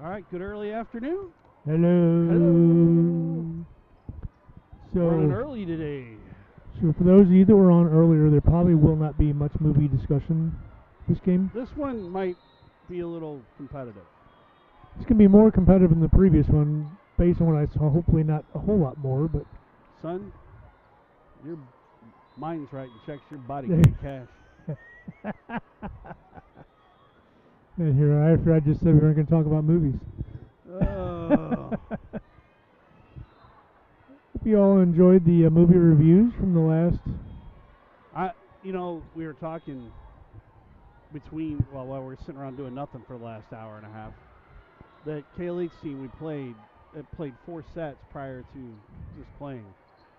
All right, good early afternoon. Hello. Hello. Running So, early today. so for those of you that were on earlier, there probably will not be much movie discussion this game. This one might be a little competitive. It's going to be more competitive than the previous one, based on what I saw. Hopefully not a whole lot more, but Son, your mind's right and checks your body can't cash. and here after I just said we weren't going to talk about movies. Oh. Hope you all enjoyed the movie reviews from the last. We were talking while we were sitting around doing nothing for the last hour and a half. That KLH team we played 4 sets prior to just playing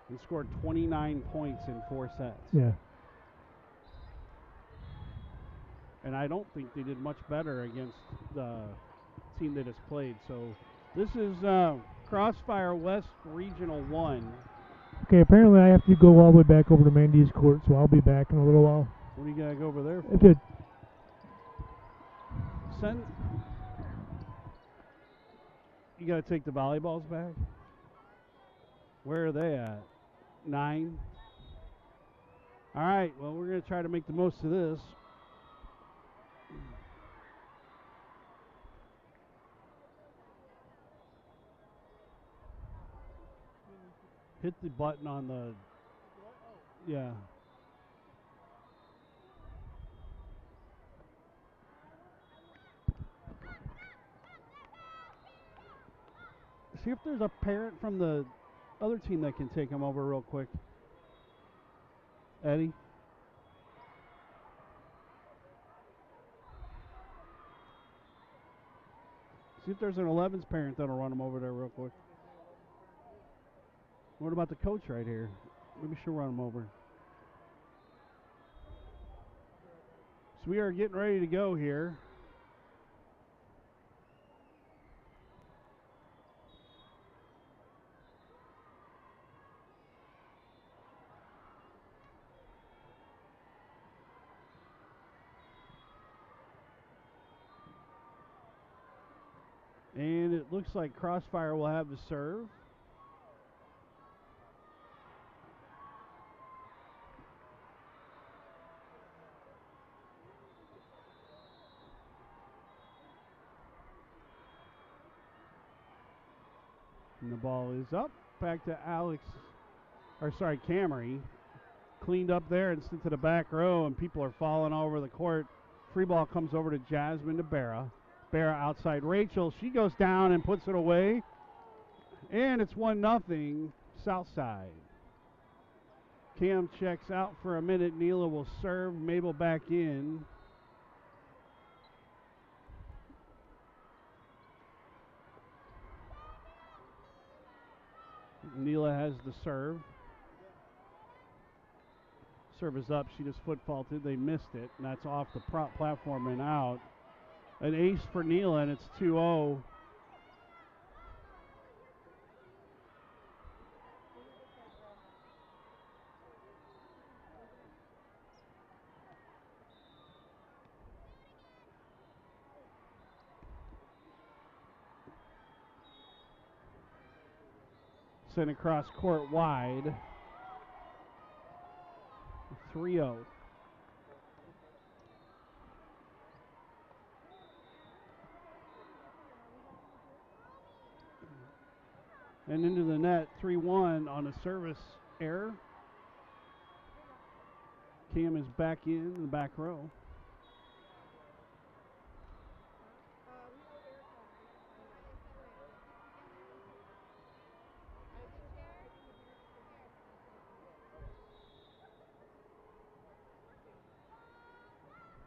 and scored 29 points in 4 sets. Yeah. And I don't think they did much better against the team they just played. So this is Crossfire West Regional 1. Okay, apparently I have to go all the way back over to Mandy's court, so I'll be back in a little while. What do you got to go over there for? Good. You got to take the volleyballs back? Where are they at? 9? All right, well, we're going to try to make the most of this. Hit the button on the... Yeah. See if there's a parent from the other team that can take him over real quick. Eddie? See if there's an 11s parent that'll run him over there real quick. What about the coach right here? Maybe she'll run him over. So we are getting ready to go here. And it looks like Crossfire will have the serve. And the ball is up. Back to Camry. Cleaned up there and sent to the back row, and people are falling all over the court. Free ball comes over to Jasmine to Barra. Barra outside Rachel. She goes down and puts it away. And it's 1-0 Southside. Cam checks out for a minute. Neela will serve. Mabel back in. Neela has the serve. Serve is up. She just foot faulted. They missed it, and that's off the prop platform and out. An ace for Neela, and it's 2-0. Sent across court wide. 3-0. And into the net, 3-1 on a service error. Cam is back in the back row.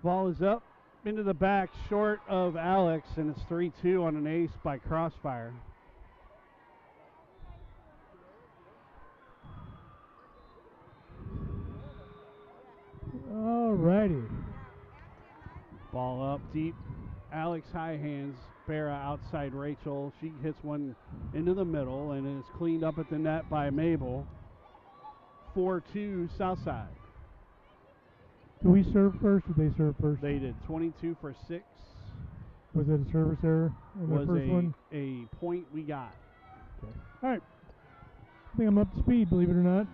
Ball is up into the back, short of Alex, and it's 3-2 on an ace by Crossfire. Alrighty. Ball up deep. Alex high hands. Barra outside Rachel. She hits one into the middle and is cleaned up at the net by Mabel. 4-2 Southside. Do we serve first or they serve first? They did 22 for 6. Was it a service error on the Was first one? a point we got. Okay. All right. I think I'm up to speed, believe it or not.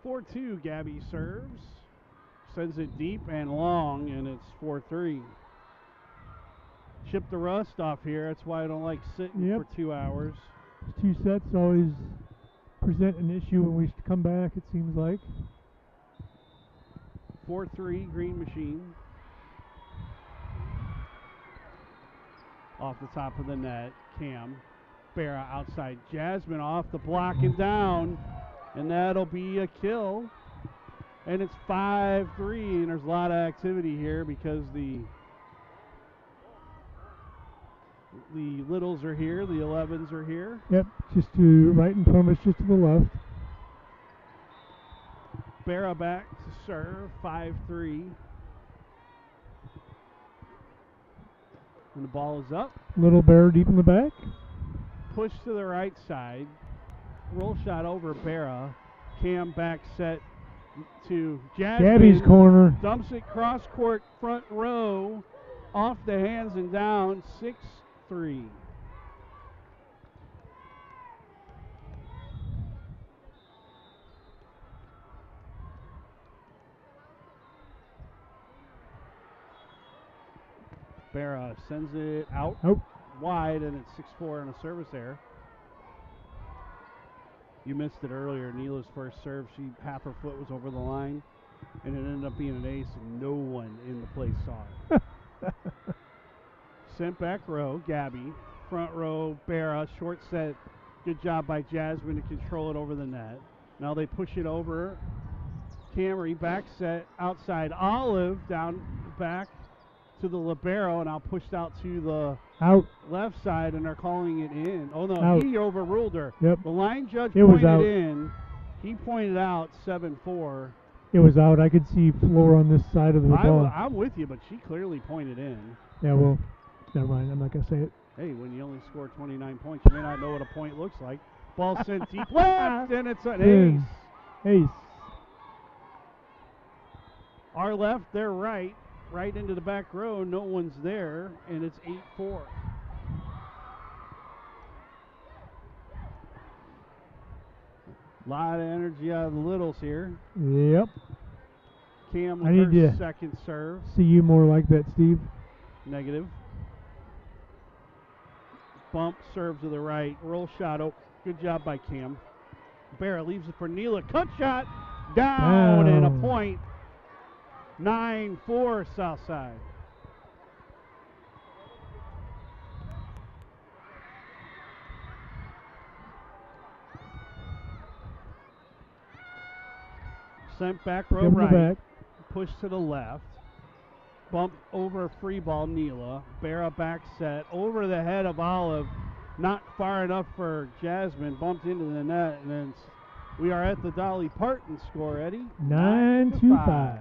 4-2, Gabby serves. Sends it deep and long, and it's 4-3. Chip the rust off here. That's why I don't like sitting for 2 hours. These 2 sets always present an issue when we come back, it seems like. 4-3, Green Machine. Off the top of the net, Cam. Barra outside. Jasmine off the block and down. And that'll be a kill. And it's 5-3. And there's a lot of activity here because the littles are here. The 11s are here. Yep, just to right in front of us, just to the left. Barra back to serve. 5-3. And the ball is up. Little Bear deep in the back. Push to the right side. Roll shot over Barra. Cam back set to Jasmine. Gabby's corner. Dumps it cross court front row. Off the hands and down. 6-3. Barra sends it out wide, and it's 6-4 on a service error. You missed it earlier. Neela's first serve, half her foot was over the line, and it ended up being an ace, and no one in the place saw it. Sent back row, Gabby. Front row, Barra. Short set. Good job by Jasmine to control it over the net. Now they push it over. Camry back set outside. Olive down back to the libero, and now pushed out to the left side, and they're calling it in. Oh, no, he overruled her. Yep. The line judge it was pointed out. in. He pointed out 7-4. It was out. I could see floor on this side of the ball. I'm with you, but she clearly pointed in. Yeah, well, never mind. I'm not going to say it. Hey, when you only score 29 points, you may not know what a point looks like. Ball sent deep left, and it's an ace. Ace. Our left, their right. Right into the back row, no one's there, and it's 8-4. Lot of energy out of the littles here. Yep. Cam with her second serve. See you more like that, Steve. Negative. Bump, serve to the right. Roll shot. Oh, good job by Cam. Barra leaves it for Neela. Cut shot. Down and a point. 9-4 Southside. Sent back row right. Push to the left. Bump over free ball Neela. Barra back set. Over the head of Olive. Not far enough for Jasmine. Bumped into the net. And then we are at the Dolly Parton score, Eddie. 9-5.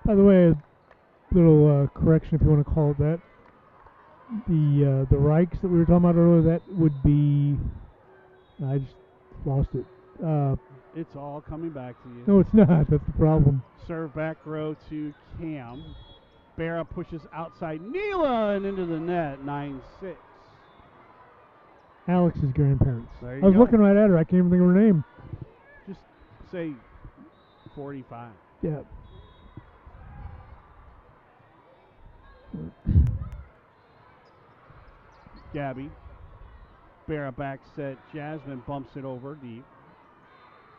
By the way, a little correction, if you want to call it that. The Reichs that we were talking about earlier, that would be. I just lost it. It's all coming back to you. No, it's not. That's the problem. Serve back row to Cam. Barra pushes outside Neela and into the net. 9-6. Alex's grandparents. There I was looking right at her. I can't even think of her name. Just say 45. Yeah. Gabby. Barra back set. Jasmine bumps it over deep.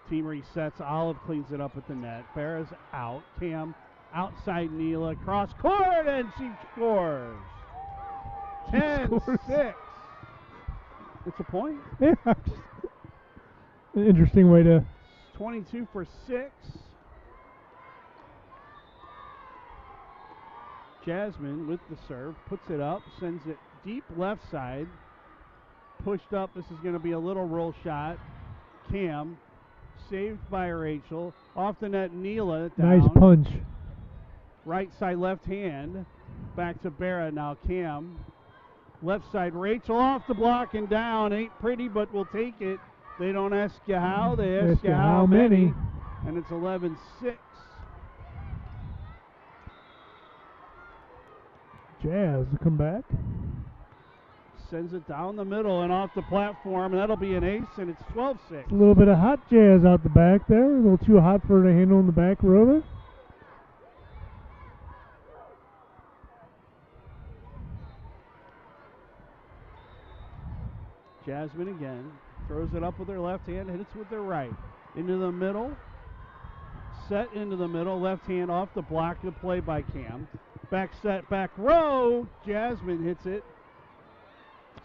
Team resets. Olive cleans it up at the net. Barra's out. Cam outside Neela. Cross court, and she scores. 10-6. It's a point. Yeah. An interesting way to. 22 for 6. Jasmine with the serve, puts it up, sends it deep left side. Pushed up. This is going to be a little roll shot. Cam, saved by Rachel. Off the net, Neela down. Nice punch. Right side, left hand. Back to Barra now. Cam. Left side, Rachel off the block and down. Ain't pretty, but we'll take it. They don't ask you how, they ask you how many. And it's 11-6. Jazz to come back. Sends it down the middle and off the platform, and that'll be an ace, and it's 12-6. A little bit of hot Jazz out the back there. A little too hot for her to handle in the back row there. Jasmine again. Throws it up with her left hand, hits with her right. Into the middle. Set into the middle. Left hand off the block. Good play by Cam. Back set, back row. Jasmine hits it.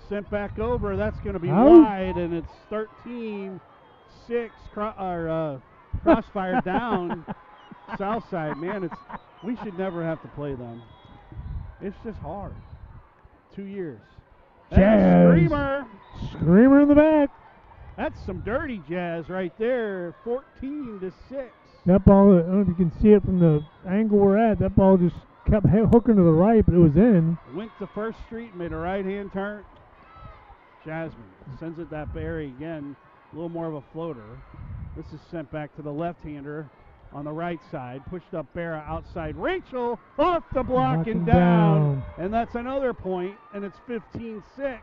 Sent back over. That's going to be wide, and it's 13-6. Crossfire down. Southside, man, we should never have to play them. It's just hard. 2 years. Jazz. Screamer. Screamer in the back. That's some dirty Jazz right there. 14-6. That ball, I don't know if you can see it from the angle we're at. That ball just kept hooking to the right, but it was in. Went to First Street, made a right-hand turn. Jasmine sends it that Barry again. A little more of a floater. This is sent back to the left-hander on the right side. Pushed up Barra outside. Rachel off the block and down. And that's another point, and it's 15-6.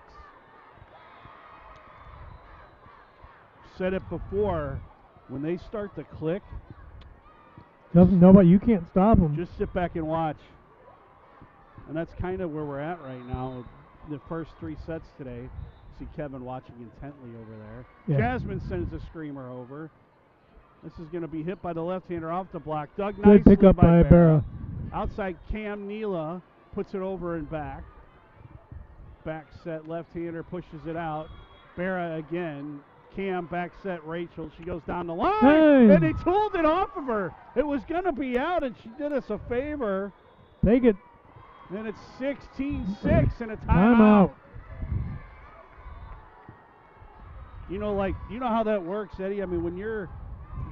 Said it before. When they start to click, doesn't know about you can't stop them. Just sit back and watch. And that's kind of where we're at right now. The first 3 sets today. See Kevin watching intently over there. Yeah. Jasmine sends a screamer over. This is going to be hit by the left-hander off the block. Dug nicely. Good pickup by Barra. Outside Cam Neela puts it over and back. Back set left-hander pushes it out. Barra again. Cam back set Rachel. She goes down the line. Hey. And they tooled it off of her. It was going to be out, and she did us a favor. Take it. And it's 16-6 and a timeout. Timeout. You know how that works, Eddie? I mean, when you're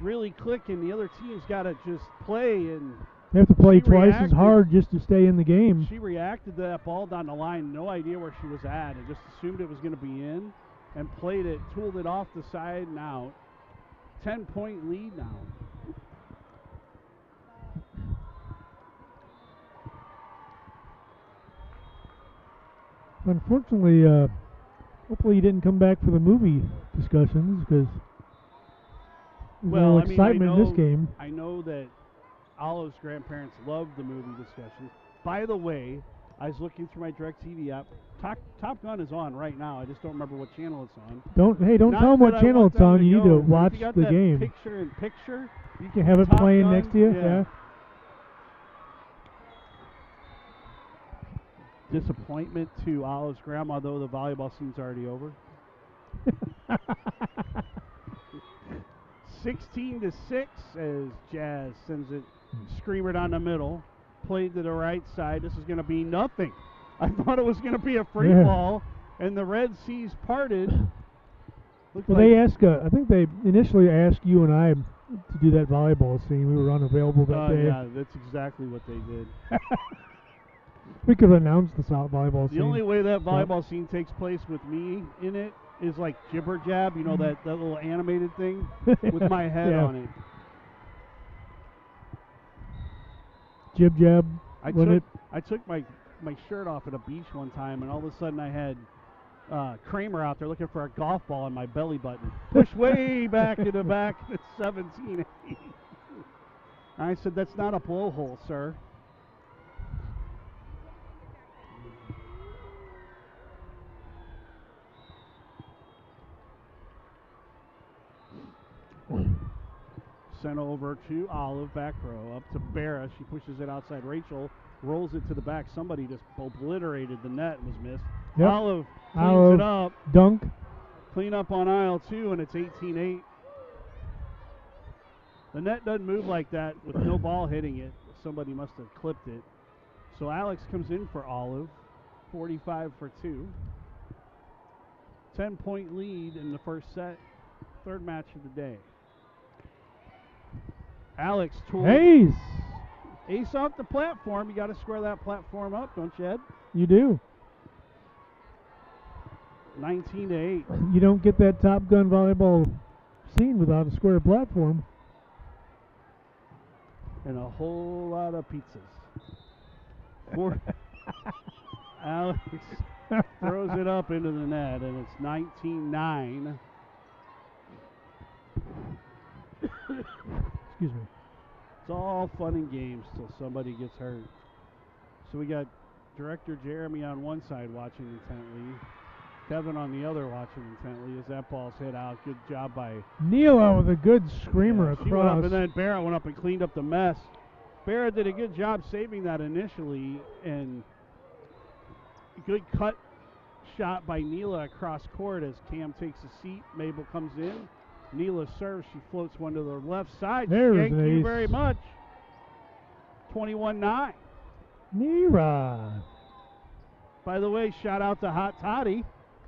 really clicking, the other team's got to just play, and they have to play twice as hard just to stay in the game. She reacted to that ball down the line, no idea where she was at, and just assumed it was going to be in, and played it, tooled it off the side and out. 10-point lead now. Unfortunately, hopefully you didn't come back for the movie discussions because there's no excitement in this game. I know that Olive's grandparents loved the movie discussions. By the way, I was looking through my DirecTV app. Top Gun is on right now. I just don't remember what channel it's on. Don't tell them what channel it's on. You need to watch the game. Picture-in-picture. You can have it playing next to you. Yeah. Disappointment to Olive's grandma, though the volleyball scene's already over. 16-6 as Jazz sends it screamer down the middle. Played to the right side. This is going to be nothing. I thought it was going to be a free ball, and the Red Seas parted. Well, they asked. I think they initially asked you and I to do that volleyball scene. We were unavailable that day. Yeah, that's exactly what they did. We could announce the South volleyball scene. The only way that volleyball scene takes place with me in it is like jibber jab, that little animated thing with my head on it. Jib jab. I took my shirt off at a beach one time, and all of a sudden I had Kramer out there looking for a golf ball on my belly button. Push way back in the back. It's 17-8. I said, that's not a blowhole, sir. Sent over to Olive, back row, up to Barra. She pushes it outside. Rachel rolls it to the back. Somebody just obliterated the net and was missed. Yep. Olive cleans it up. Dunk. Clean up on aisle 2, and it's 18-8. The net doesn't move like that with no ball hitting it. Somebody must have clipped it. So Alex comes in for Olive, 45 for 2. 10-point lead in the first set. Third match of the day. Alex tooled ace off the platform. You got to square that platform up, don't you, Ed? You do. 19-8. You don't get that Top Gun volleyball scene without a square platform. And a whole lot of pizzas. Alex throws it up into the net, and it's 19-9. Excuse me. It's all fun and games till somebody gets hurt. So we got Director Jeremy on one side watching intently, Kevin on the other watching intently as that ball's hit out. Good job by Neela with a good screamer she went up, across. and then Barra went up and cleaned up the mess. Barra did a good job saving that initially, and good cut shot by Neela across court as Cam takes a seat. Mabel comes in. Neela serves. She floats one to the left side. There's Thank an you ace. very much. 21-9. Neera. By the way, shout out to Hot Toddy.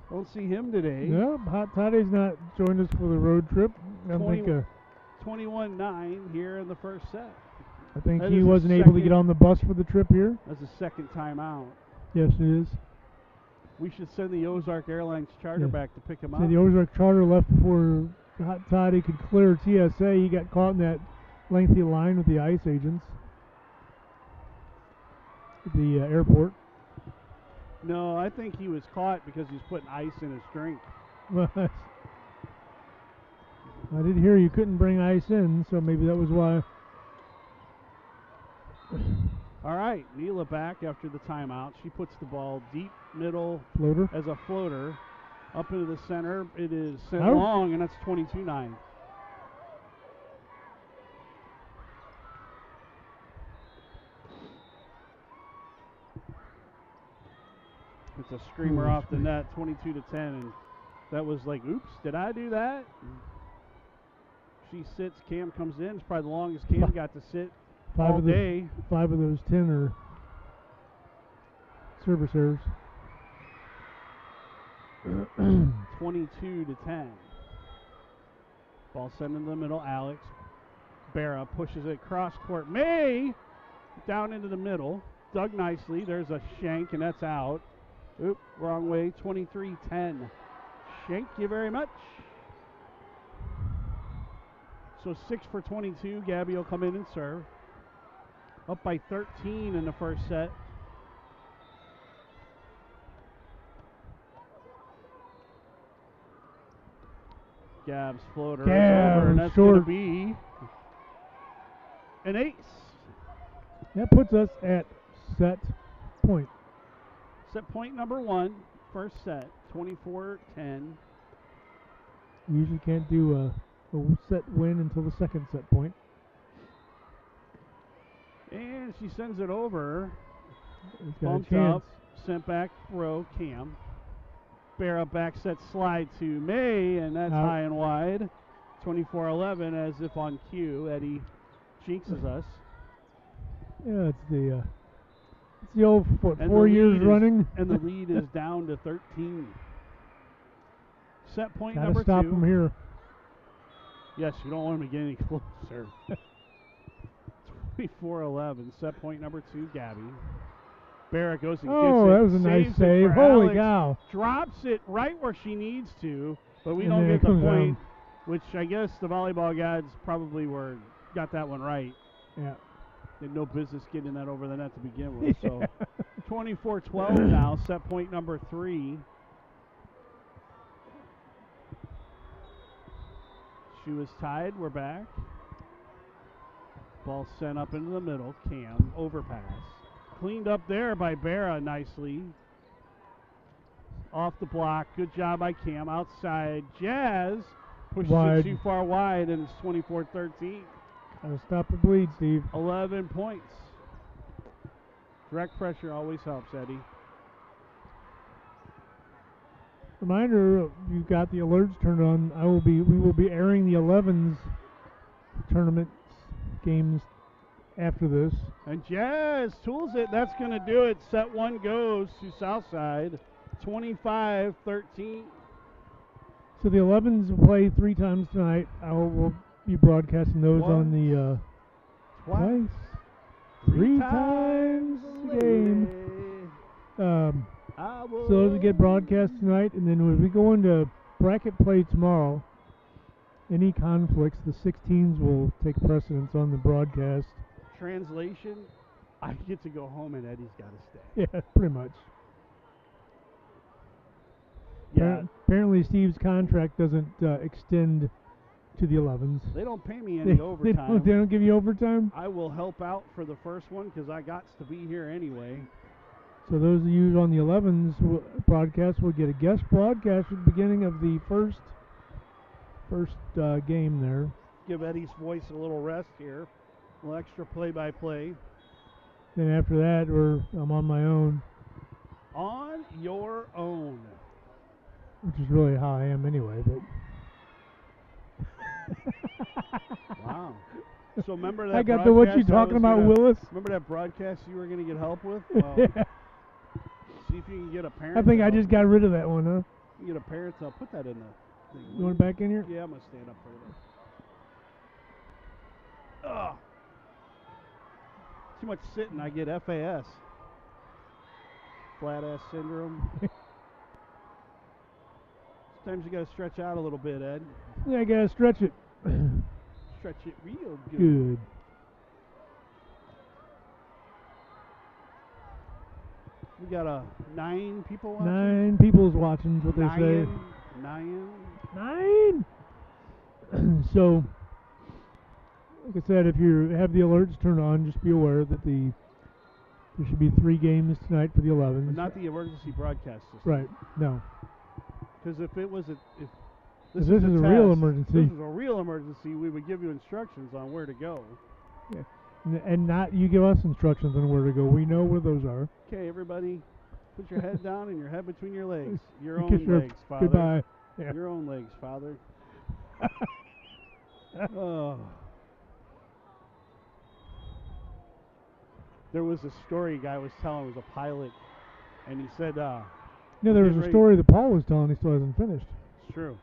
Don't see him today. Yep, Hot Toddy's not joined us for the road trip. I think 21-9 here in the first set. I think That he is the wasn't able to second- get on the bus for the trip here. That's the second time out. Yes, it is. We should send the Ozark Airlines charter Yeah. back to pick him So up. the Ozark charter left before Hot Toddy could clear TSA. He got caught in that lengthy line with the ICE agents at the airport. No, I think he was caught because he's putting ice in his drink. Well, I did hear you couldn't bring ice in, so maybe that was why. All right, Neela back after the timeout. She puts the ball deep middle Floater. as a floater up into the center. It is sent Out. long, and that's 22-9. It's a screamer off the net, 22-10, and that was like, oops, did I do that? She sits, Cam comes in. It's probably the longest Cam got to sit all day. 5 of those 10 are service errors. 22-10. Ball sent in the middle. Alex Barra pushes it cross court. May down into the middle. Dug nicely. There's a shank, and that's out. Oop, wrong way. 23-10. Thank you very much. So 6 for 22. Gabby will come in and serve. Up by 13 in the first set. Gab's floater is over, and that's going to be an ace. That puts us at set point. Set point number 1, first set, 24-10. We usually can't do a set win until the second set point. And she sends it over. He's got a Bumped chance. up, sent back row, Cam. Barra back set slide to May, and that's Out. high and wide. 24-11, as if on cue. Eddie jinxes us. Yeah, it's the old And 4 the years lead is- running. And the lead is down to 13. Set point Gotta number stop 2. him here. Yes, you don't want him to get any closer. 24-11. Set point number 2, Gabby. Barra goes and gets it. Oh, that was a nice saves it save. for Holy Alex, cow. drops it right where she needs to, but we And don't then get it the comes point, down. which I guess the volleyball guys probably got that one right. Yeah. They had no business getting that over the net to begin with. So 24-12 now, set point number 3. She was tied. We're back. Ball sent up into the middle. Cam, overpass. Cleaned up there by Barra nicely. Off the block. Good job by Cam. Outside. Jazz pushes Wide. it too far wide, and it's 24-13. Gotta stop the bleed, Steve. 11 points. Direct pressure always helps, Eddie. Reminder, you've got the alerts turned on. We will be airing the 11s tournament games after this. And Jazz tools it. That's going to do it. Set 1 goes to Southside. 25-13. So the 11s will play 3 times tonight. We'll be broadcasting those on the Twice. 3 times a game. So those will get broadcast tonight, and then when we go into bracket play tomorrow, any conflicts, the 16s will take precedence on the broadcast. Translation, I get to go home and Eddie's got to stay. Yeah, pretty much. Yeah. Apparently, Steve's contract doesn't extend to the 11s. They don't pay me any overtime. They don't give you overtime? I will help out for the first one because I got to be here anyway. So those of you on the 11s broadcast will get a guest broadcast at the beginning of the first game there. Give Eddie's voice a little rest here. A little extra play-by-play. Then after that, I'm on my own. On your own. Which is really how I am anyway, but... Wow. So remember that I got the what you talking about, Willis? Remember that broadcast you were going to get help with? Well, yeah. See if you can get a parent. I think I just got rid of that one, huh? You get a parent. I'll put that in the thing. You want it back in here? Yeah, I'm going to stand up for it. Ugh. Too much sitting, I get FAS. Flat ass syndrome. Sometimes you got to stretch out a little bit, Ed. Yeah, I got to stretch it. Stretch it real good. Good. We got 9 people watching. 9 people's watching, is what they say. 9. So, like I said, if you have the alerts turned on, just be aware that there should be 3 games tonight for the 11s. But not the emergency broadcast system. Right. No. Because if it was if this is a real emergency. This is a real emergency. We would give you instructions on where to go. Yeah. And not you give us instructions on where to go. We know where those are. Okay, everybody, put your head down and your head between your legs. Your Kiss own legs, Father. Goodbye. Yeah. Your own legs, Father. Oh. There was a story a guy was telling. It was a pilot, and he said, there was a story that Paul was telling. He still hasn't finished. It's true.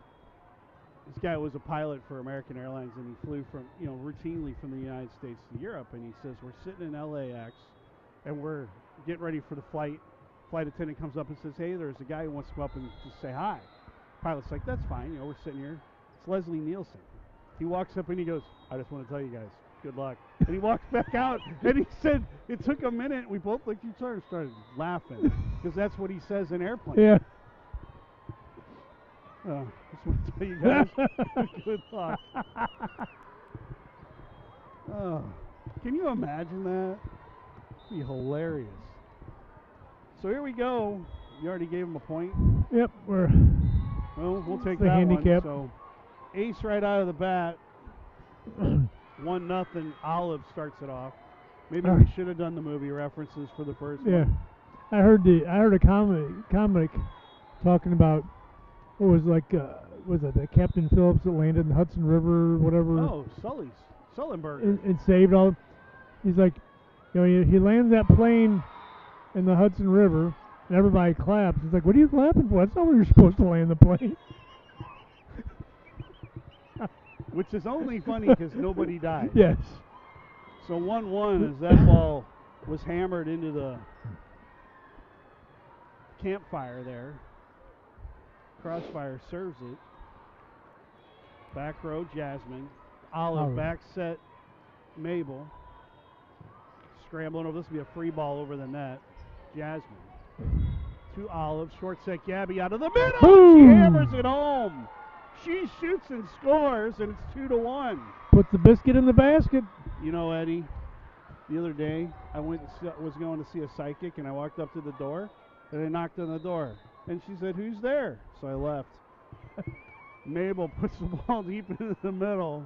This guy was a pilot for American Airlines, and he flew from, routinely from the United States to Europe. And he says, we're sitting in LAX, and we're getting ready for the flight. Flight attendant comes up and says, hey, there's a guy who wants to come up and just say hi. Pilot's like, that's fine. We're sitting here. It's Leslie Nielsen. He walks up and he goes, I just want to tell you guys, good luck. And he walks back out, and he said, it took a minute. We both looked at each other and started laughing, because that's what he says in airplanes. Yeah. Just want to tell you guys, good luck. Can you imagine that? It'd be hilarious. So here we go. You already gave him a point. Yep, well, we'll take the that handicap. one. So ace right out of the bat. 1-0. Olive starts it off. Maybe we should have done the movie references for the first one. I heard a comic talking about what was was it the Captain Phillips that landed in the Hudson River or whatever? Oh, Sullenberger. And saved all. He's like, he lands that plane in the Hudson River, and everybody claps. He's like, what are you clapping for? That's not where you're supposed to land the plane. Which is only funny because nobody died. Yes. So 1-1 as that ball was hammered into the campfire there. Crossfire serves it. Back row, Jasmine. Olive back set, Mabel. Scrambling over. This will be a free ball over the net. Jasmine. To Olive. Short set, Gabby out of the middle. Boom. She hammers it home. She shoots and scores, and it's 2-1. Puts the biscuit in the basket. Eddie, the other day I was going to see a psychic, and I walked up to the door, and I knocked on the door, and she said, "Who's there?" So I left. Mabel puts the ball deep into the middle.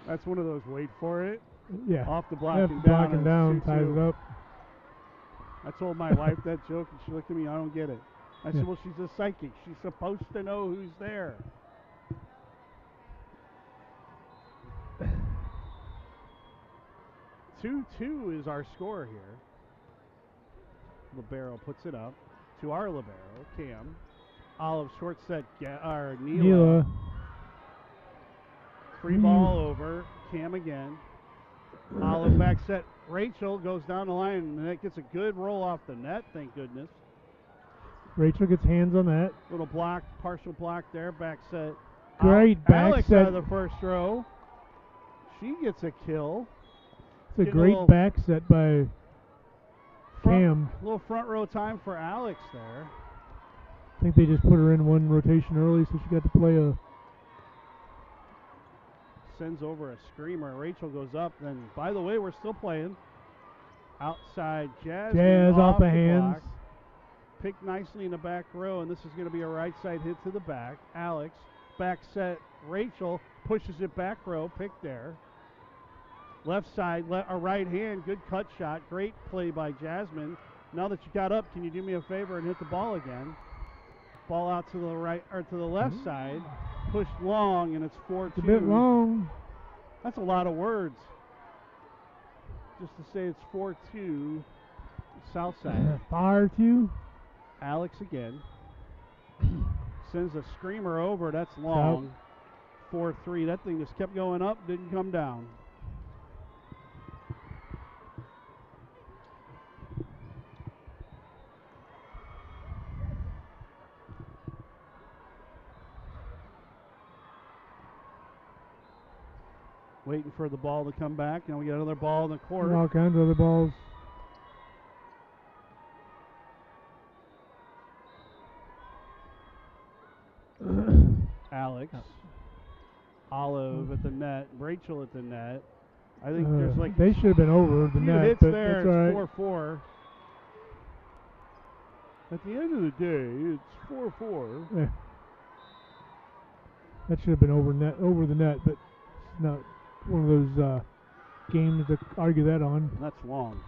That's one of those wait for it. Yeah. Off the block and down. Ties it up. I told my wife that joke, and she looked at me. I don't get it. I said, well, she's a psychic. She's supposed to know who's there. 2-2 is our score here. Libero puts it up to our libero, Cam. Olive short set, Neela. Free ball over, Cam again. Olive back set. Rachel goes down the line, and that gets a good roll off the net, thank goodness. Rachel gets hands on that. Little block, partial block there, back set. Great back Alex set. out of the first row. She gets a kill. It's a great back set by Cam. Little front row time for Alex there. I think they just put her in one rotation early, so she got to play a. Sends over a screamer. Rachel goes up. Then, by the way, we're still playing. Outside Jasmine Off the hands. block. Picked nicely in the back row, and this is going to be a right side hit to the back. Alex, back set. Rachel pushes it back row. Pick there. Left side, a right hand. Good cut shot. Great play by Jasmine. Now that you got up, can you do me a favor and hit the ball again? Ball out to the right or to the left side. Pushed long, and it's 4-2. It's a bit long. That's a lot of words. Just to say it's 4-2 Southside. Fire 2. Alex again. Sends a screamer over. That's long. 4-3. That thing just kept going up, didn't come down. Waiting for the ball to come back. Now we got another ball in the court. All kinds of other balls. Alex. Olive at the net. Rachel at the net. I think there's like they should have been over the net. Hits but there. That's It's 4-4. At the end of the day, it's 4-4. Yeah. That should have been over the net, but it's not one of those games to argue that on. That's long.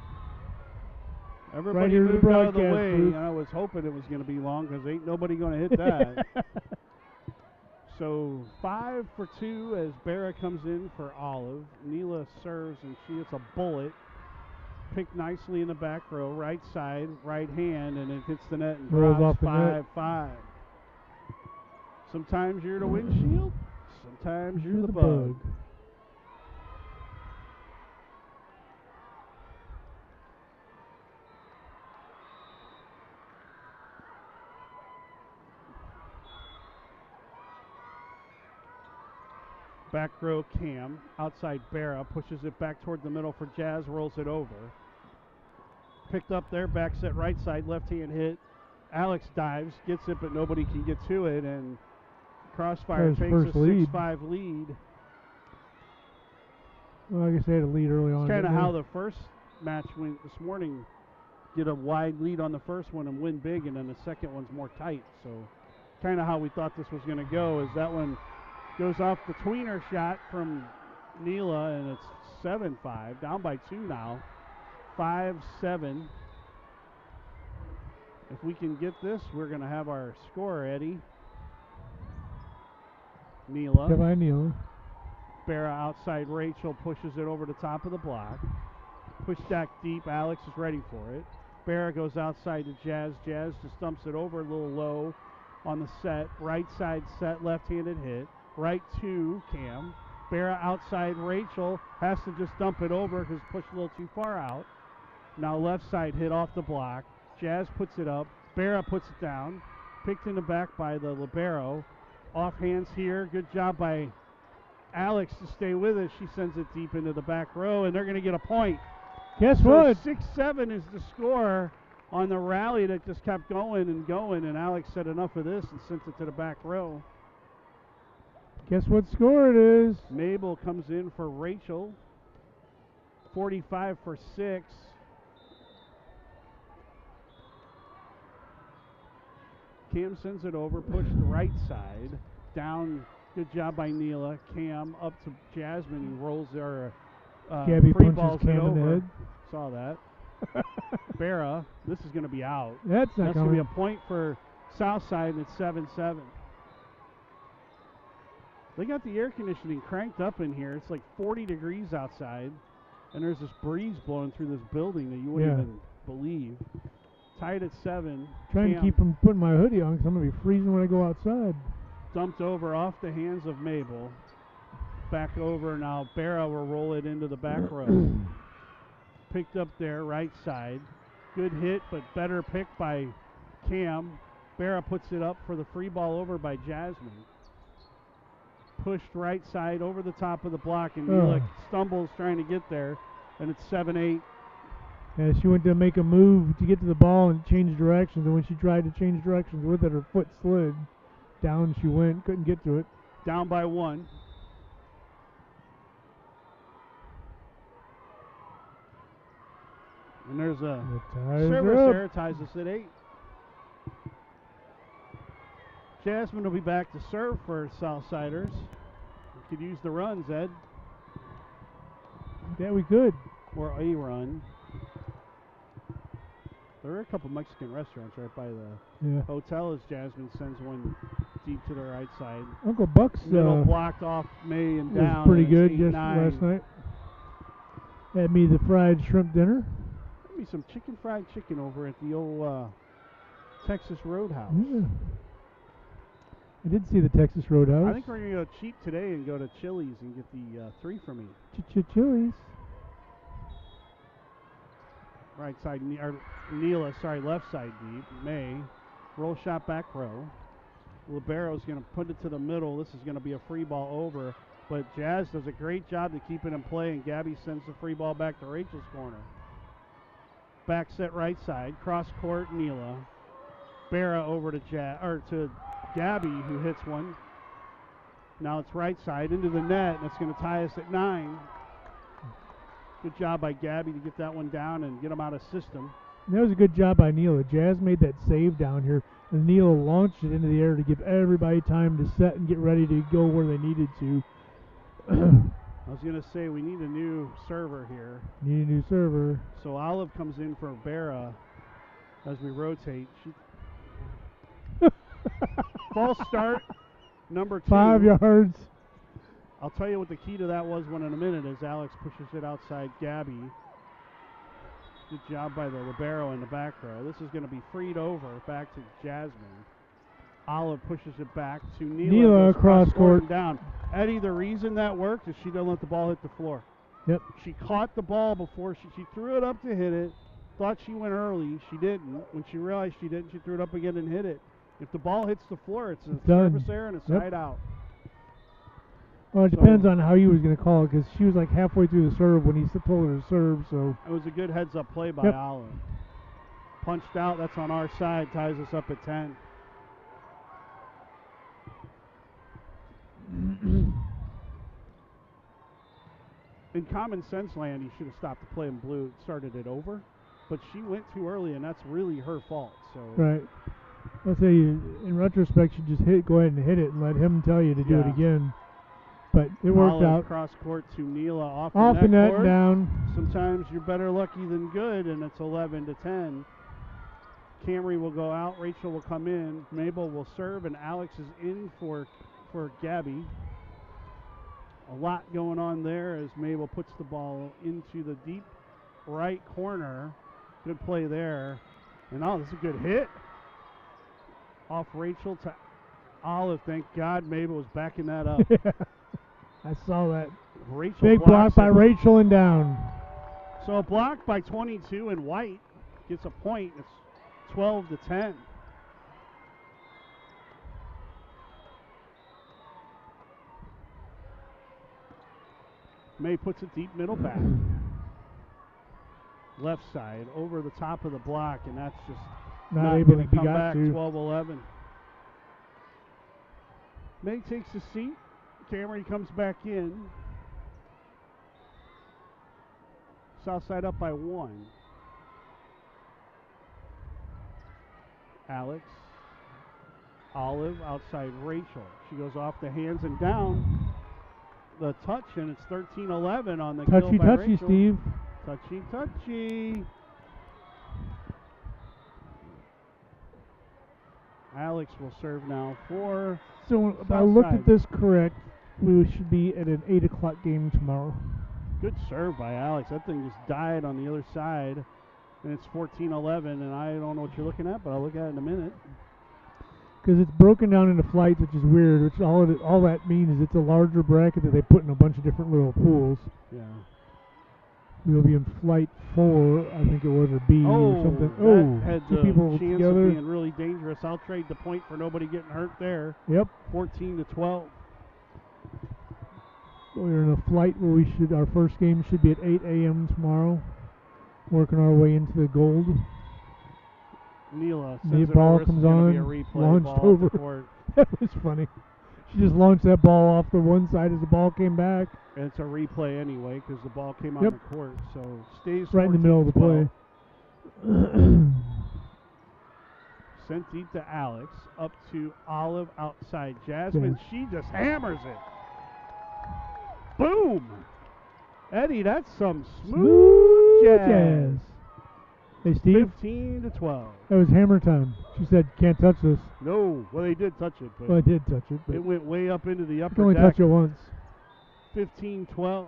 Everybody moved out of the way, and I was hoping it was going to be long because ain't nobody going to hit that. So 5 for 2 as Barra comes in for Olive. Neela serves, and she hits a bullet. Picked nicely in the back row, right side, right hand, and it hits the net and rolls drops off the net. 5-5. Sometimes you're the windshield, sometimes you're the bug. Back row Cam, outside Barra, pushes it back toward the middle for Jazz, rolls it over. Picked up there, back set right side, left hand hit. Alex dives, gets it, but nobody can get to it, and Crossfire takes a 6-5 lead. Well, I guess they had a lead early on. It's kind of how the first match went this morning. Get a wide lead on the first one and win big, and then the second one's more tight. So kind of how we thought this was going to go is that one goes off the tweener shot from Neela, and it's 7-5. Down by 2 now. 5-7. If we can get this, we're going to have our score, Eddie. Neela. Goodbye, Neela. Barra outside Rachel pushes it over the top of the block. Push back deep. Alex is ready for it. Barra goes outside to Jazz. Jazz just dumps it over a little low on the set. Right side set, left-handed hit. Right to Cam. Barra outside Rachel has to just dump it over because pushed a little too far out. Now left side hit off the block. Jazz puts it up. Barra puts it down. Picked in the back by the libero. Off hands here. Good job by Alex to stay with it. She sends it deep into the back row, and they're going to get a point. Guess what? 6-7 is the score on the rally that just kept going, and Alex said enough of this and sent it to the back row. Guess what score it is? Mabel comes in for Rachel. 45 for 6. Cam sends it over, pushed right side. Down, good job by Neela. Cam up to Jasmine, who rolls their Gabby free punches balls Cam it in the over. head. Saw that. Barra, this is going to be out. That's going to coming. be a point for Southside, and it's 7-7. They got the air conditioning cranked up in here. It's like 40 degrees outside, and there's this breeze blowing through this building that you wouldn't even believe. Tied at 7. Trying to keep from putting my hoodie on because I'm going to be freezing when I go outside. Dumped over off the hands of Mabel. Back over now. Barra will roll it into the back row. Picked up there, right side. Good hit, but better pick by Cam. Barra puts it up for the free ball over by Jasmine. Pushed right side over the top of the block, and Neela stumbles trying to get there, and it's 7-8. And she went to make a move to get to the ball and change directions, and when she tried to change directions with it, her foot slid. Down she went, couldn't get to it. Down by 1. And there's a service there, ties us at 8. Jasmine will be back to serve for Southsiders. We could use the runs, Ed. Yeah, we could. Or a run. There are a couple Mexican restaurants right by the hotel as Jasmine sends one deep to the right side. Uncle Buck's middle blocked off May and down. Was pretty good last night. Had me the fried shrimp dinner. Had me some fried chicken over at the old Texas Roadhouse. Yeah. I did see the Texas Roadhouse. I think we're going to go cheap today and go to Chili's and get the 3 for me. Chili's. Right side, left side deep. May, roll shot back row. Libero's going to put it to the middle. This is going to be a free ball over. But Jazz does a great job to keep it in play, and Gabby sends the free ball back to Rachel's corner. Back set right side, cross court, Neela. Barra over to Gabby, who hits one. Now it's right side into the net, and it's going to tie us at 9. Good job by Gabby to get that one down and get them out of system. And that was a good job by Neela. Jazz made that save down here, and Neela launched it into the air to give everybody time to set and get ready to go where they needed to. I was going to say we need a new server here. Need a new server. So Olive comes in for Barra as we rotate. False start, number 2. 5 yards. I'll tell you what the key to that was in a minute as Alex pushes it outside Gabby. Good job by the libero in the back row. This is going to be freed over back to Jasmine. Olive pushes it back to Neela across court and down. Eddie, the reason that worked is she didn't let the ball hit the floor. Yep. She caught the ball before she threw it up to hit it. Thought she went early. She didn't. When she realized she didn't, she threw it up again and hit it. If the ball hits the floor, it's a service error and a side out. Well, it depends on how he was going to call it, because she was like halfway through the serve when he told her to serve. So it was a good heads-up play by Olive. Punched out. That's on our side. Ties us up at 10. In common sense land, he should have stopped the play in blue, started it over. But she went too early, and that's really her fault. So right. I'll say, in retrospect, you just go ahead and hit it and let him tell you to do it again. But it worked out. Cross court to Neela off the net court. Down. Sometimes you're better lucky than good, and it's 11 to 10. Camry will go out. Rachel will come in. Mabel will serve, and Alex is in for Gabby. A lot going on there as Mabel puts the ball into the deep right corner. Good play there. And this is a good hit. Off Rachel to Olive. Thank God Mabel was backing that up. I saw that. Rachel big block by Rachel and down. So a block by 22, and White gets a point. It's 12 to 10. May puts it deep middle back. Left side over the top of the block, and that's just not able to be come got back. to. 12-11. May takes a seat. Camry comes back in. Southside up by 1. Alex. Olive outside Rachel. She goes off the hands and down. The touch, and it's 13-11 on the kill by touchy, Rachel. Steve. Touchy. Alex will serve now for So if I Southside. looked at this correct, we should be at an 8 o'clock game tomorrow. Good serve by Alex. That thing just died on the other side. And it's 14-11, and I don't know what you're looking at, but I'll look at it in a minute. Because it's broken down into flights, which is weird. Which all that means is it's a larger bracket that they put in a bunch of different little pools. Yeah. We'll be in flight 4, I think it was, or B or something. That had two the people chance together. of being really dangerous. I'll trade the point for nobody getting hurt there. Yep. 14-12. We're in a flight where our first game should be at 8 a.m. tomorrow. working our way into the gold. Neela The sends it ball over. This comes is going to be a on, replay. launched Ball over. off the court. That was funny. She just launched that ball off the one side as the ball came back. And it's a replay anyway because the ball came on Yep. the court. So stays Right in the middle of the 14-12. play. Sent deep to Alex. Up to Olive outside. Jasmine, she just hammers it. Boom! Eddie, that's some smooth jazz. Hey, Steve. 15-12. That was hammer time. She said, "Can't touch this." No, well they did touch it, but Well, I did touch it, but it went way up into the you upper can only deck. touch it once. 15-12.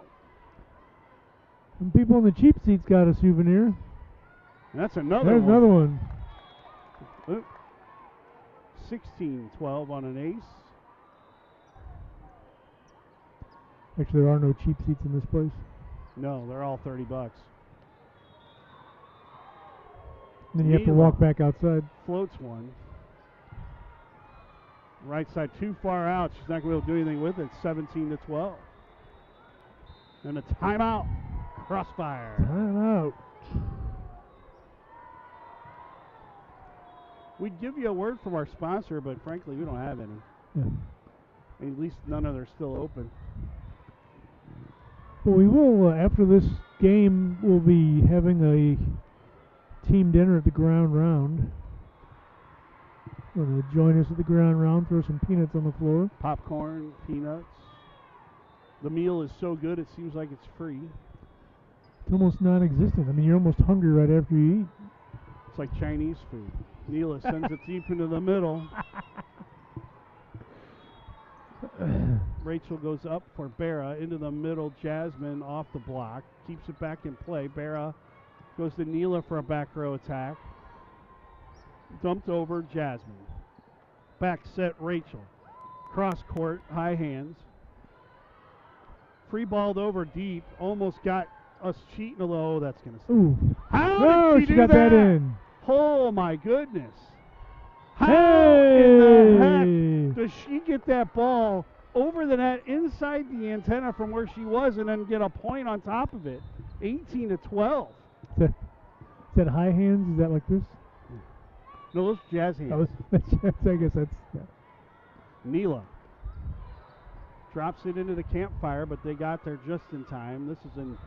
And people in the cheap seats got a souvenir. And that's another There's one. another one. 16-12 on an ace. Actually, there are no cheap seats in this place. No, they're all $30. And then you have to walk back outside. Floats one. Right side too far out. She's not going to be able to do anything with it. 17-12. And a timeout. Crossfire. Timeout. We'd give you a word from our sponsor, but frankly, we don't have any. Yeah. At least none of them are still open. Well, we will, after this game, we'll be having a team dinner at the ground round. Going to join us at the ground round, throw some peanuts on the floor. Popcorn, peanuts. The meal is so good, it seems like it's free. It's almost non-existent. I mean, you're almost hungry right after you eat. It's like Chinese food. Neela sends it deep into the middle. Rachel goes up for Barra into the middle. Jasmine off the block. Keeps it back in play. Barra goes to Neela for a back row attack. Dumped over Jasmine. Back set Rachel. Cross court, high hands. Free balled over deep. Almost got us cheating a little. That's going to stay. Ooh. How No, did she do got that in. Oh my goodness. How Hey! in the heck does she get that ball over the net inside the antenna from where she was and then get a point on top of it? 18-12. Is that high hands? Is that like this? No, those jazz hands. I guess that's... Yeah. Neela drops it into the campfire, but they got there just in time. This is in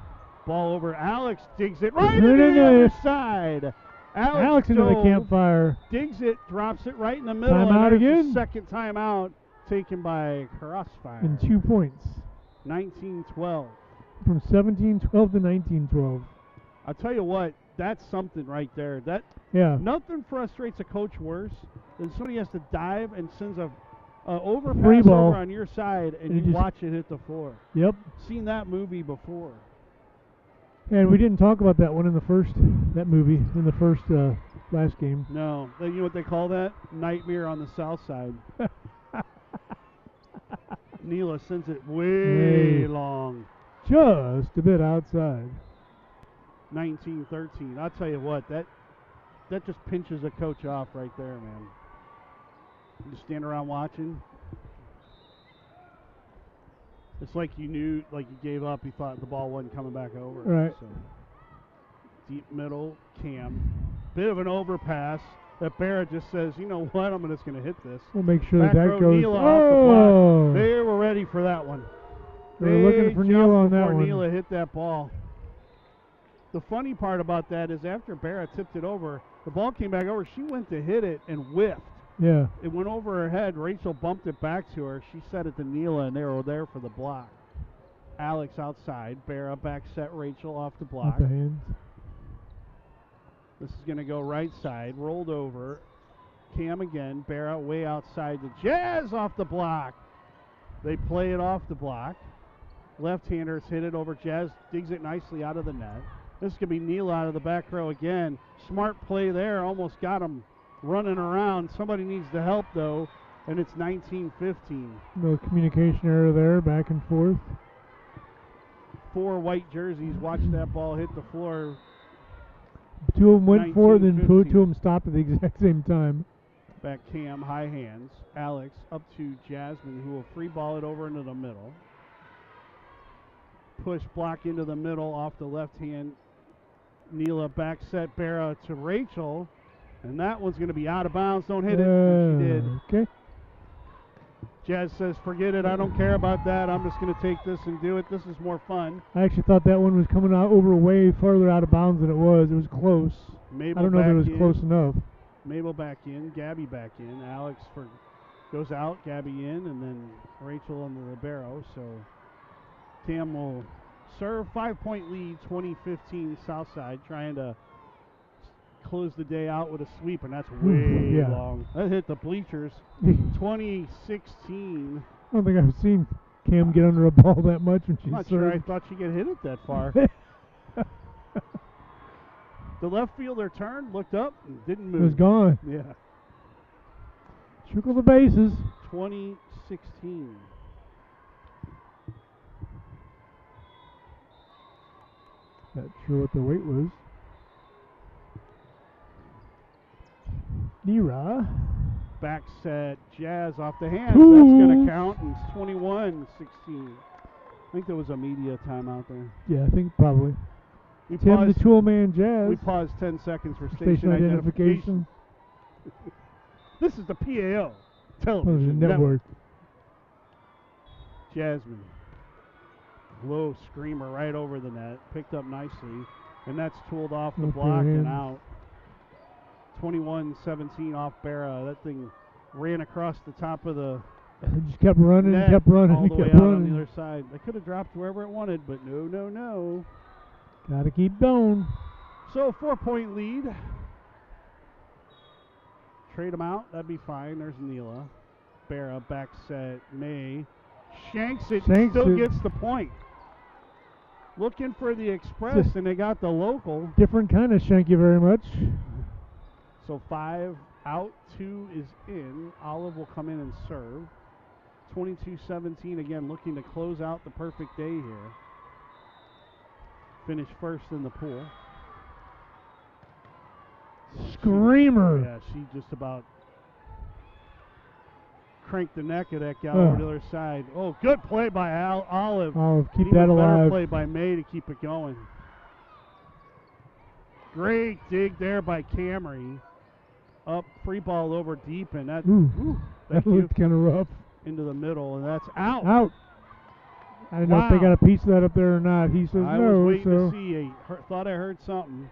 ball over. Alex digs it right into the other side. Alex into the campfire. Digs it, drops it right in the middle. Timeout again. Second timeout taken by Crossfire. And 2 points. 19-12. From 17-12 to 19-12. I'll tell you what, that's something right there. Nothing frustrates a coach worse than somebody has to dive and sends a overpass free ball over on your side and you watch it hit the floor. Yep. Seen that movie before. And we didn't talk about that one in the first, last game. No. You know what they call that? Nightmare on the south side. Neela sends it way long. Just a bit outside. 19-13. I'll tell you what, that just pinches a coach off right there, man. You just stand around watching. It's like you knew, like you gave up. You thought the ball wasn't coming back over. Right. So. Deep middle, Cam. Bit of an overpass. That Barrett just says, you know what, I'm just going to hit this. We'll make sure back that goes. Neela off the block. They were ready for that one. They were looking for Neela on that one. Neela hit that ball. The funny part about that is after Barrett tipped it over, the ball came back over. She went to hit it and whiffed. Yeah. It went over her head. Rachel bumped it back to her. She set it to Neela, and they were there for the block. Alex outside. Barra back set Rachel off the block. Off the hands. This is going to go right side. Rolled over. Cam again. Barra way outside. The Jazz off the block. They play it off the block. Left-handers hit it over. Jazz digs it nicely out of the net. This could be Neela out of the back row again. Smart play there. Almost got him running around. Somebody needs to help, though, and it's 19-15. No communication error there, back and forth. 4 white jerseys. Watch that ball hit the floor. 2 of them went forward, then 2 of them stopped at the exact same time. Back Cam, high hands. Alex up to Jasmine, who will free ball it over into the middle. Push block into the middle off the left hand Neela back set Barra to Rachel. And that one's going to be out of bounds. Don't hit it. And she did. Okay. Jazz says, forget it. I don't care about that. I'm just going to take this and do it. This is more fun. I actually thought that one was coming out over way further out of bounds than it was. It was close. Mabel I don't know if it was back in. close enough. Mabel back in. Gabby back in. Alex goes out. Gabby in. And then Rachel on the libero. So Cam will serve. 5-point lead, 20-15 Southside. Trying to close the day out with a sweep, and that's way long. That hit the bleachers. 2016. I don't think I've seen Cam get under a ball that much when she's Not served. sure I thought she could hit it that far. The left fielder turned, looked up, and didn't move. It was gone. Yeah. Trickle the bases. 2016. Not sure what the weight was. Nira. Back set, Jazz off the hands. That's going to count. And it's 21-16. I think there was a media timeout there. Yeah, I think probably. We Tim paused, the Tool Man Jazz. we paused 10 seconds for Station identification. This is the PAO Television Television Network. Jasmine. Low screamer right over the net. Picked up nicely. And that's tooled off the Good for block and him. out. 21-17 off Barra. That thing ran across the top of the Just kept running net and kept running all and the way kept out on running. the other side. They could have dropped wherever it wanted, but no. Gotta keep going. So 4-point lead. Trade them out. That'd be fine. There's Neela. Barra back set. May shanks it. Shanks Still it. gets the point. Looking for the express, and they got the local. Different kind of shank you very much. So 5 out, 2 is in. Olive will come in and serve. 22-17 again, looking to close out the perfect day here. Finish first in the pool. Screamer. Yeah, she just about cranked the neck of that gal over to the other side. Oh, good play by Olive. Keep Even that better alive. play by May to keep it going. Great dig there by Camry. Up, free ball over deep, and that, That looked kind of rough. into the middle, and that's out. Out. I don't know if they got a piece of that up there or not. He says I no. was waiting so to see. Thought I heard something.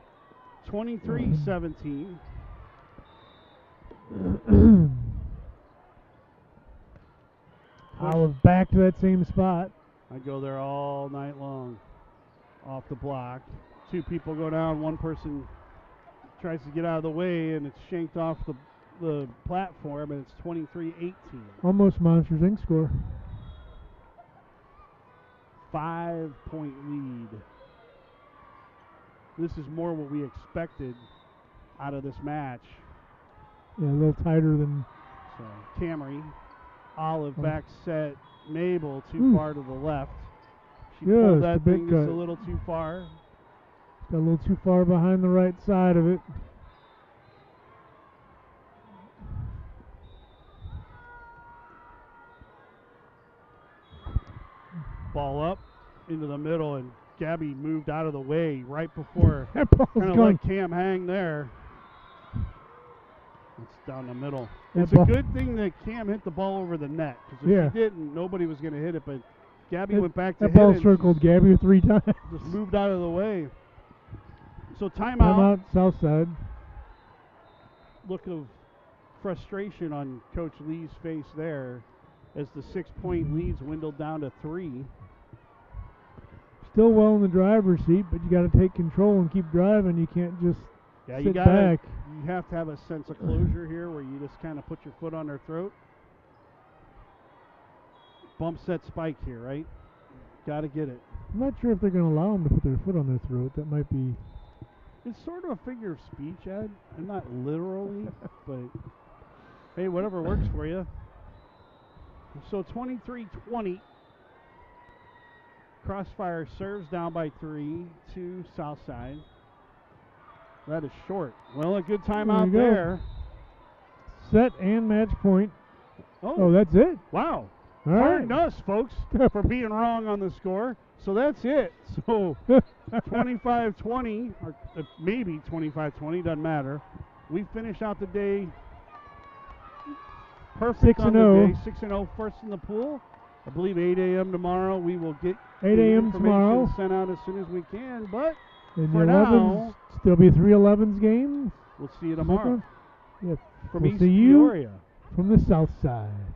23-17. Olive back to that same spot. I go there all night long. Off the block. 2 people go down. One person tries to get out of the way, and it's shanked off the platform, and it's 23-18. Almost Monsters Inc. score. 5-point lead. This is more what we expected out of this match. Yeah, a little tighter than. So Camry, Olive back set, Mabel too far to the left. She pulled that thing just a little too far. Got a little too far behind the right side of it. Ball up into the middle, and Gabby moved out of the way right before. That ball's Kind of going. let Cam hang there. It's down the middle. That It's a ball- good thing that Cam hit the ball over the net, because if she didn't, nobody was going to hit it. But Gabby went back to that hit ball it. circled Gabby 3 times. Just moved out of the way. So timeout. Timeout, Southside. Look of frustration on Coach Lee's face there as the 6-point leads dwindled down to 3. Still well in the driver's seat, but you got to take control and keep driving. You can't just sit back. You have to have a sense of closure here where you just kind of put your foot on their throat. Bump set spike here, right? Got to get it. I'm not sure if they're going to allow them to put their foot on their throat. That might be. It's sort of a figure of speech, Ed. And not literally, but hey, whatever works for you. So 23-20. Crossfire serves down by 3 to Southside. That is short. Well, a good timeout there. Set and match point. Oh, that's it. wow. All Pardon right. us, folks, for being wrong on the score. So that's it. So 25-20, or maybe 25-20, doesn't matter. We finish out the day perfect on the day. 6-0, first in the pool. I believe 8 a.m. tomorrow. We will get 8 a.m. tomorrow. Sent out as soon as we can. But and for now, still be 3 11s games. We'll see you tomorrow. Yes. From we'll East see you Peoria. from the south side.